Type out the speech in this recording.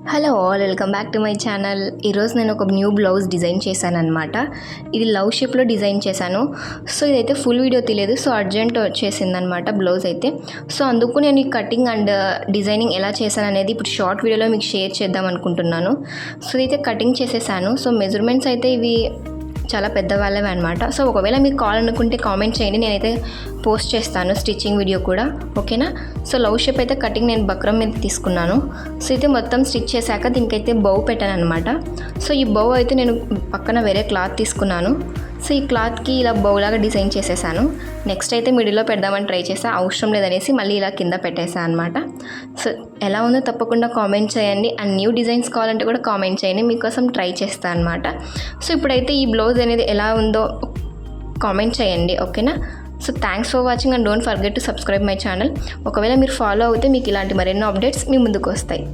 Hello all, welcome back to my channel. ఈరోజు నేను ఒక న్యూ బ్లౌజ్ డిజైన్ చేశాను అనమాట. ఇది లవ్ షేప్లో డిజైన్ చేశాను. సో ఇదైతే ఫుల్ వీడియో తెలియదు, సో అర్జెంట్ వచ్చేసిందనమాట బ్లౌజ్ అయితే. సో అందుకు నేను ఈ కటింగ్ అండ్ డిజైనింగ్ ఎలా చేశాను అనేది ఇప్పుడు షార్ట్ వీడియోలో మీకు షేర్ చేద్దాం అనుకుంటున్నాను. సో ఇదైతే కటింగ్ చేసేసాను. సో మెజర్మెంట్స్ అయితే ఇవి చాలా పెద్దవాళ్ళవే అనమాట. సో ఒకవేళ మీకు కావాలనుకుంటే కామెంట్ చేయండి, నేనైతే పోస్ట్ చేస్తాను స్టిచ్చింగ్ వీడియో కూడా, ఓకేనా. సో లవ్ షేప్ అయితే కటింగ్ నేను బక్రం మీద తీసుకున్నాను. సో అయితే మొత్తం స్టిచ్ చేశాక దీనికైతే బౌ పెట్టాను అనమాట. సో ఈ బౌ అయితే నేను పక్కన వేరే క్లాత్ తీసుకున్నాను. సో ఈ క్లాత్కి ఇలా బౌలాగా డిజైన్ చేసేసాను. నెక్స్ట్ అయితే మిడిల్లో పెడదామని ట్రై చేసా, అవసరం లేదనేసి మళ్ళీ ఇలా కింద పెట్టేసాను అనమాట. సో ఎలా ఉందో తప్పకుండా కామెంట్ చేయండి. అండ్ న్యూ డిజైన్స్ కావాలంటే కూడా కామెంట్ చేయండి, మీకోసం ట్రై చేస్తాను అనమాట. సో ఇప్పుడైతే ఈ బ్లౌజ్ అనేది ఎలా ఉందో కామెంట్ చేయండి, ఓకేనా. So thanks for watching and don't forget to subscribe my channel. ఒకవేళ మీరు ఫాలో అవుతే మీకు ఇలాంటి మరెన్నో అప్డేట్స్ మీ ముందుకు వస్తాయి.